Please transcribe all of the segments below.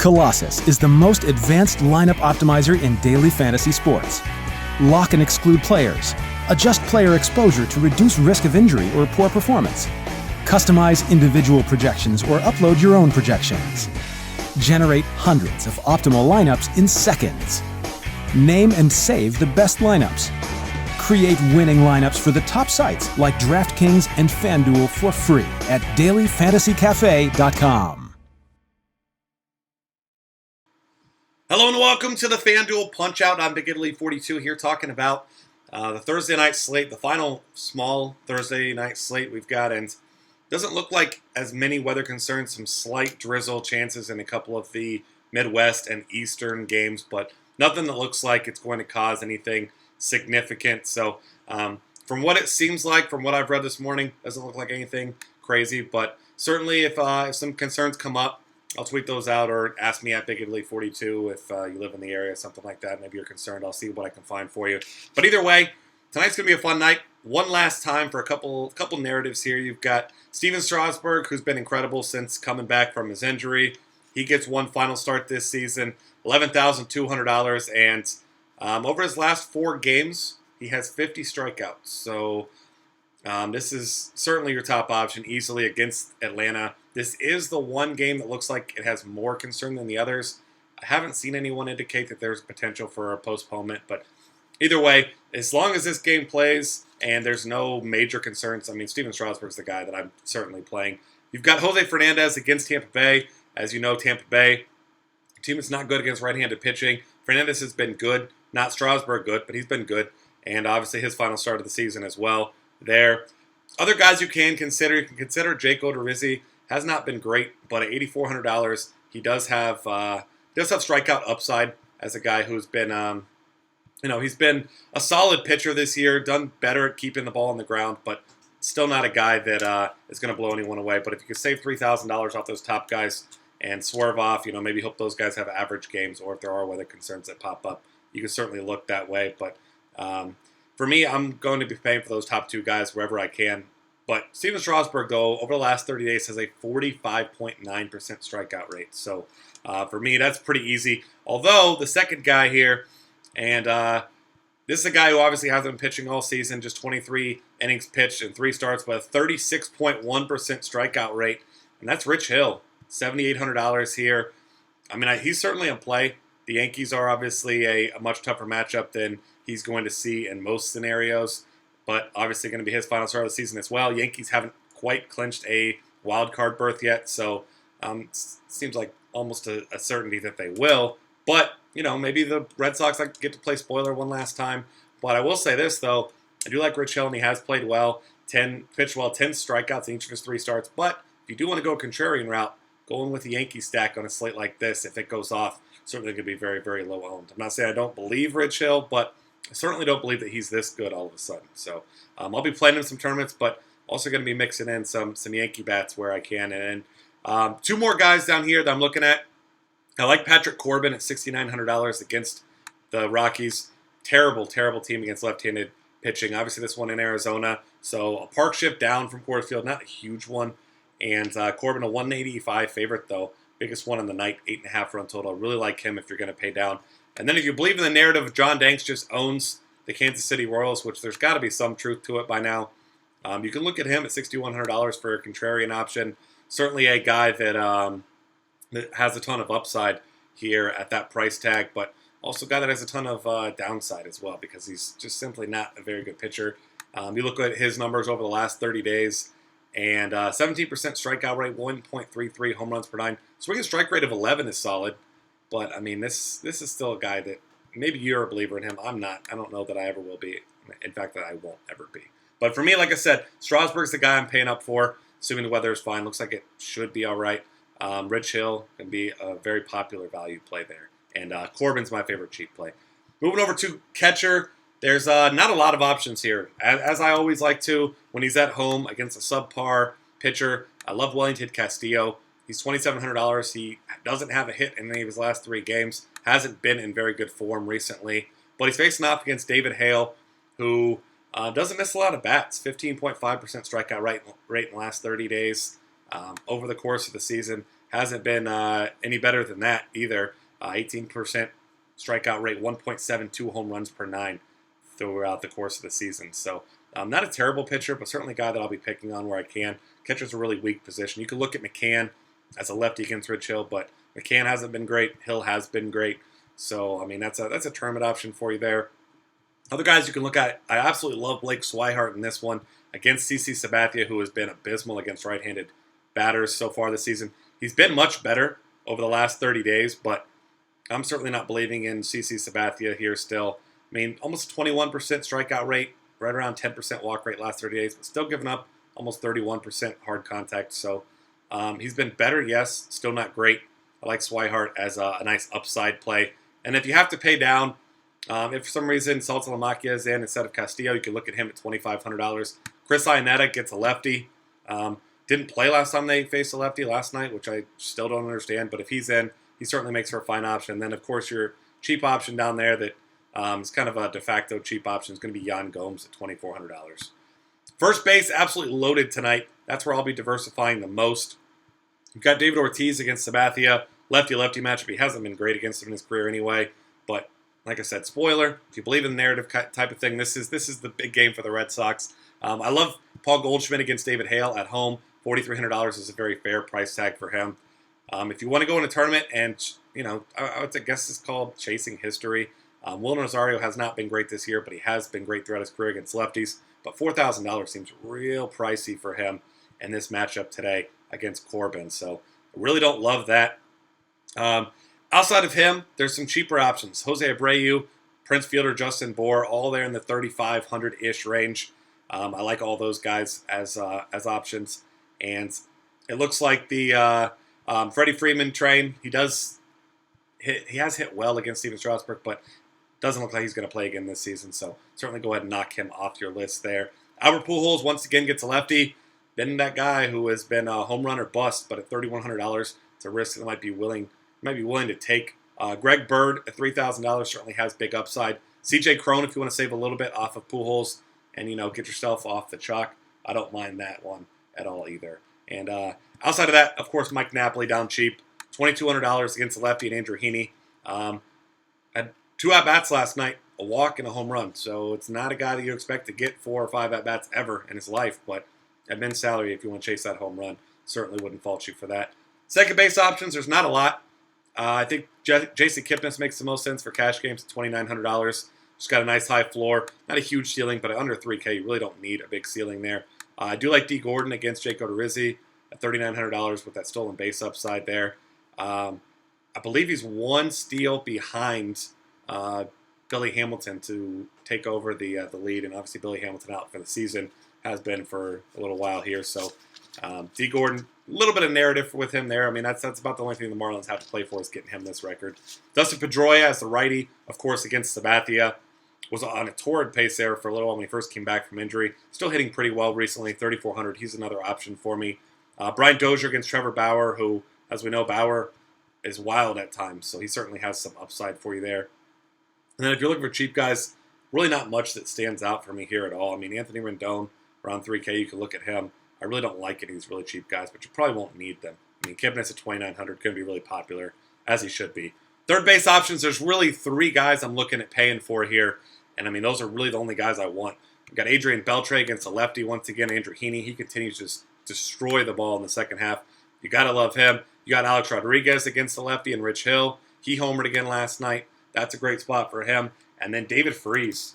Colossus is the most advanced lineup optimizer in daily fantasy sports. Lock and exclude players. Adjust player exposure to reduce risk of injury or poor performance. Customize individual projections or upload your own projections. Generate hundreds of optimal lineups in seconds. Name and save the best lineups. Create winning lineups for the top sites like DraftKings and FanDuel for free at dailyfantasycafe.com. Hello and welcome to the FanDuel Punch-Out. I'm Big Italy 42 here talking about the Thursday night slate, the final small Thursday night slate we've got, and doesn't look like as many weather concerns, some slight drizzle chances in a couple of the Midwest and Eastern games, but nothing that looks like it's going to cause anything significant. So from what it seems like, from what I've read this morning, doesn't look like anything crazy, but certainly if some concerns come up, I'll tweet those out or ask me at Big Italy 42 if you live in the area, something like that. Maybe you're concerned. I'll see what I can find for you. But either way, tonight's going to be a fun night. One last time for a couple narratives here. You've got Steven Strasburg, who's been incredible since coming back from his injury. He gets one final start this season, $11,200, and over his last 4 games, he has 50 strikeouts. So this is certainly your top option easily against Atlanta. This is the one game that looks like it has more concern than the others. I haven't seen anyone indicate that there's potential for a postponement, but either way, as long as this game plays and there's no major concerns, I mean, Steven Strasburg's the guy that I'm certainly playing. You've got Jose Fernandez against Tampa Bay. As you know, Tampa Bay, team is not good against right-handed pitching. Fernandez has been good, not Strasburg good, but he's been good, and obviously his final start of the season as well there. Other guys you can consider Jake Odorizzi. Has not been great, but at $8,400, he does have strikeout upside as a guy who's been, he's been a solid pitcher this year, done better at keeping the ball on the ground, but still not a guy that is going to blow anyone away. But if you could save $3,000 off those top guys and swerve off, maybe hope those guys have average games, or if there are weather concerns that pop up, you can certainly look that way. But for me, I'm going to be paying for those top 2 guys wherever I can. But Steven Strasburg, though, over the last 30 days has a 45.9% strikeout rate. So for me, that's pretty easy. Although the second guy here, and this is a guy who obviously hasn't been pitching all season, just 23 innings pitched and 3 starts, but a 36.1% strikeout rate. And that's Rich Hill, $7,800 here. I mean, he's certainly in play. The Yankees are obviously a much tougher matchup than he's going to see in most scenarios, but obviously going to be his final start of the season as well. Yankees haven't quite clinched a wild card berth yet, so seems like almost a certainty that they will. But, maybe the Red Sox get to play spoiler one last time. But I will say this, though. I do like Rich Hill, and he has played well. 10 strikeouts in each of his 3 starts. But if you do want to go a contrarian route, going with the Yankee stack on a slate like this, if it goes off, certainly going to be very, very low owned. I'm not saying I don't believe Rich Hill, but I certainly don't believe that he's this good all of a sudden. So I'll be playing in some tournaments, but also going to be mixing in some Yankee bats where I can. And 2 more guys down here that I'm looking at. I like Patrick Corbin at $6,900 against the Rockies. Terrible, terrible team against left-handed pitching. Obviously, this one in Arizona. So a park shift down from Coors Field, not a huge one. And Corbin, a 185 favorite, though. Biggest one on the night, 8.5 run total. I really like him if you're going to pay down. And then if you believe in the narrative, John Danks just owns the Kansas City Royals, which there's got to be some truth to it by now. You can look at him at $6,100 for a contrarian option. Certainly a guy that has a ton of upside here at that price tag, but also a guy that has a ton of downside as well because he's just simply not a very good pitcher. You look at his numbers over the last 30 days, and 17% strikeout rate, 1.33 home runs per 9. Swinging strike rate of 11 is solid. But, I mean, this is still a guy that maybe you're a believer in him. I'm not. I don't know that I ever will be. In fact, that I won't ever be. But for me, like I said, Strasburg's the guy I'm paying up for, assuming the weather is fine. Looks like it should be all right. Rich Hill can be a very popular value play there. And Corbin's my favorite cheap play. Moving over to catcher, there's not a lot of options here. As I always like to, when he's at home against a subpar pitcher, I love Wellington Castillo. He's $2,700. He doesn't have a hit in any of his last 3 games. Hasn't been in very good form recently. But he's facing off against David Hale, who doesn't miss a lot of bats. 15.5% strikeout rate in the last 30 days. Over the course of the season, hasn't been any better than that either. 18% strikeout rate, 1.72 home runs per 9 throughout the course of the season. So not a terrible pitcher, but certainly a guy that I'll be picking on where I can. Catcher's a really weak position. You could look at McCann as a lefty against Rich Hill, but McCann hasn't been great. Hill has been great. So, I mean, that's a tournament option for you there. Other guys you can look at, I absolutely love Blake Swihart in this one against CC Sabathia, who has been abysmal against right-handed batters so far this season. He's been much better over the last 30 days, but I'm certainly not believing in CC Sabathia here still. I mean, almost 21% strikeout rate, right around 10% walk rate last 30 days, but still giving up almost 31% hard contact. So he's been better, yes, still not great. I like Swihart as a nice upside play. And if you have to pay down, if for some reason Saltalamacchia is in instead of Castillo, you can look at him at $2,500. Chris Iannetta gets a lefty. Didn't play last time they faced a lefty last night, which I still don't understand. But if he's in, he certainly makes for a fine option. And then, of course, your cheap option down there that is kind of a de facto cheap option is going to be Yan Gomes at $2,400. First base, absolutely loaded tonight. That's where I'll be diversifying the most. You've got David Ortiz against Sabathia. Lefty-lefty matchup. He hasn't been great against him in his career anyway. But like I said, spoiler, if you believe in the narrative type of thing, this is the big game for the Red Sox. I love Paul Goldschmidt against David Hale at home. $4,300 is a very fair price tag for him. If you want to go in a tournament and, I would guess it's called chasing history. Will Rosario has not been great this year, but he has been great throughout his career against lefties. But $4,000 seems real pricey for him in this matchup today against Corbin. So I really don't love that. Outside of him, there's some cheaper options. Jose Abreu, Prince Fielder, Justin Bour, all there in the 3,500-ish range. I like all those guys as options. And it looks like the Freddie Freeman train, he has hit well against Steven Strasburg, but doesn't look like he's going to play again this season. So certainly go ahead and knock him off your list there. Albert Pujols once again gets a lefty. Been that guy who has been a home run or bust, but at $3,100, it's a risk that might be willing to take. Greg Bird at $3,000 certainly has big upside. CJ Cron, if you want to save a little bit off of Pujols and get yourself off the chalk, I don't mind that one at all either. And outside of that, of course, Mike Napoli down cheap, $2,200 against the lefty and Andrew Heaney. Had 2 at-bats last night, a walk and a home run. So it's not a guy that you expect to get 4 or 5 at-bats ever in his life, but at men's salary, if you want to chase that home run, certainly wouldn't fault you for that. Second base options, there's not a lot. I think J.C. Kipnis makes the most sense for cash games at $2,900. Just got a nice high floor. Not a huge ceiling, but under $3K, you really don't need a big ceiling there. I do like D. Gordon against Jake Odorizzi at $3,900 with that stolen base upside there. I believe he's 1 steal behind Billy Hamilton to take over the lead, and obviously Billy Hamilton out for the season, has been for a little while here. So D. Gordon, a little bit of narrative with him there. I mean, that's about the only thing the Marlins have to play for is getting him this record. Dustin Pedroia as the righty, of course, against Sabathia. Was on a torrid pace there for a little while when he first came back from injury. Still hitting pretty well recently, $3,400. He's another option for me. Brian Dozier against Trevor Bauer, who, as we know, Bauer is wild at times, so he certainly has some upside for you there. And then if you're looking for cheap guys, really not much that stands out for me here at all. I mean, Anthony Rendon, around $3K, you can look at him. I really don't like any of these really cheap guys, but you probably won't need them. I mean, Kipnis at $2,900 going to be really popular, as he should be. Third base options, there's really 3 guys I'm looking at paying for here. And, I mean, those are really the only guys I want. We've got Adrian Beltre against a lefty. Once again, Andrew Heaney. He continues to just destroy the ball in the second half. You got to love him. You got Alex Rodriguez against the lefty and Rich Hill. He homered again last night. That's a great spot for him. And then David Freese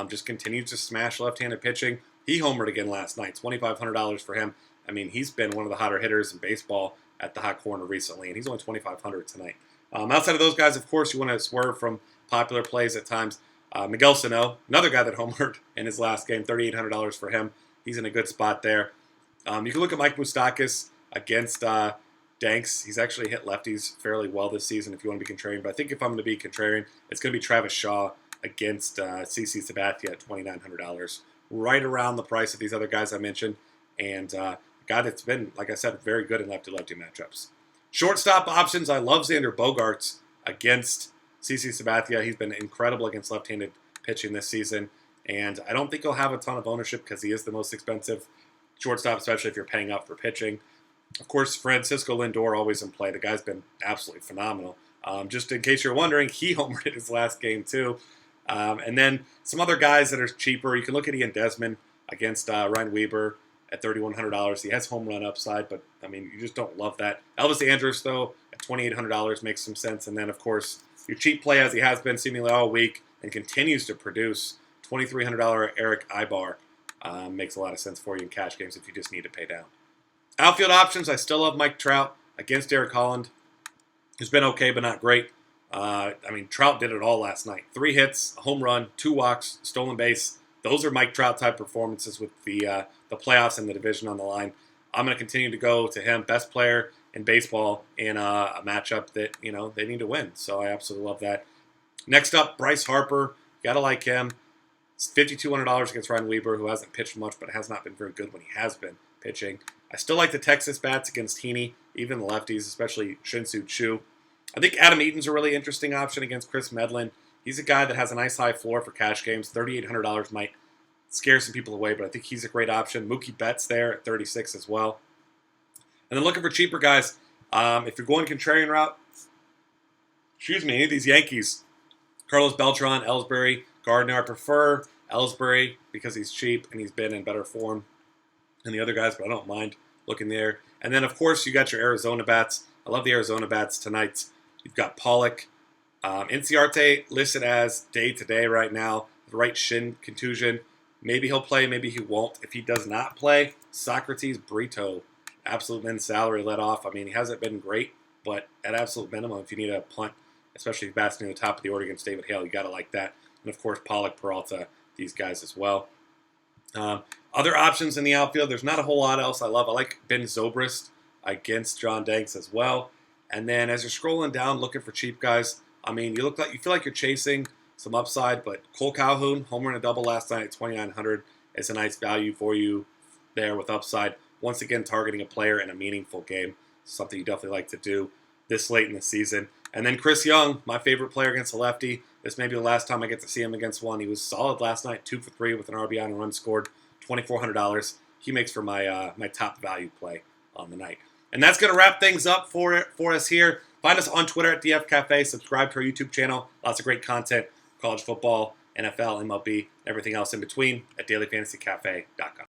just continues to smash left-handed pitching. He homered again last night. $2,500 for him. I mean, he's been one of the hotter hitters in baseball at the hot corner recently, and he's only $2,500 tonight. Outside of those guys, of course, you want to swerve from popular plays at times. Miguel Sano, another guy that homered in his last game, $3,800 for him. He's in a good spot there. You can look at Mike Moustakas against Danks. He's actually hit lefties fairly well this season if you want to be contrarian. But I think if I'm going to be contrarian, it's going to be Travis Shaw against CC Sabathia at $2,900. Right around the price of these other guys I mentioned. And a guy that's been, like I said, very good in lefty-lefty matchups. Shortstop options, I love Xander Bogaerts against CC Sabathia. He's been incredible against left-handed pitching this season. And I don't think he'll have a ton of ownership because he is the most expensive shortstop, especially if you're paying up for pitching. Of course, Francisco Lindor always in play. The guy's been absolutely phenomenal. Just in case you're wondering, he homered in his last game too. And then some other guys that are cheaper. You can look at Ian Desmond against Ryan Weber at $3,100. He has home run upside, but I mean, you just don't love that. Elvis Andrus, though, at $2,800 makes some sense. And then, of course, your cheap play, as he has been seemingly all week and continues to produce, $2,300 Eric Ibar makes a lot of sense for you in cash games if you just need to pay down. Outfield options, I still love Mike Trout against Derek Holland, who's been okay but not great. Trout did it all last night. 3 hits, a home run, 2 walks, stolen base. Those are Mike Trout type performances with the playoffs and the division on the line. I'm going to continue to go to him, best player in baseball in a matchup that they need to win. So I absolutely love that. Next up, Bryce Harper. Gotta like him. It's $5,200 against Ryan Weber, who hasn't pitched much, but has not been very good when he has been pitching. I still like the Texas bats against Heaney, even the lefties, especially Shin-Soo Choo. I think Adam Eaton's a really interesting option against Chris Medlin. He's a guy that has a nice high floor for cash games. $3,800 might scare some people away, but I think he's a great option. Mookie Betts there at 36 as well. And then looking for cheaper guys, if you're going contrarian route, any of these Yankees, Carlos Beltran, Ellsbury, Gardner. I prefer Ellsbury because he's cheap and he's been in better form than the other guys, but I don't mind looking there. And then, of course, you got your Arizona bats. I love the Arizona bats tonight. You've got Pollock. Inciarte listed as day-to-day right now. The right shin contusion. Maybe he'll play, maybe he won't. If he does not play, Socrates Brito, absolute min salary let off. I mean, he hasn't been great, but at absolute minimum, if you need a punt, especially if batting near the top of the order against David Hale, you got to like that. And, of course, Pollock, Peralta, these guys as well. Other options in the outfield, there's not a whole lot else I love. I like Ben Zobrist against John Danks as well. And then as you're scrolling down looking for cheap guys, I mean, you feel like you're chasing some upside, but Cole Calhoun, homer and a double last night at $2,900 is a nice value for you there with upside. Once again, targeting a player in a meaningful game, something you definitely like to do this late in the season. And then Chris Young, my favorite player against a lefty. This may be the last time I get to see him against one. He was solid last night, 2 for 3 with an RBI and a run scored, $2,400. He makes for my my top value play on the night. And that's going to wrap things up for us here. Find us on Twitter at DF Cafe. Subscribe to our YouTube channel. Lots of great content, college football, NFL, MLB, everything else in between at dailyfantasycafe.com.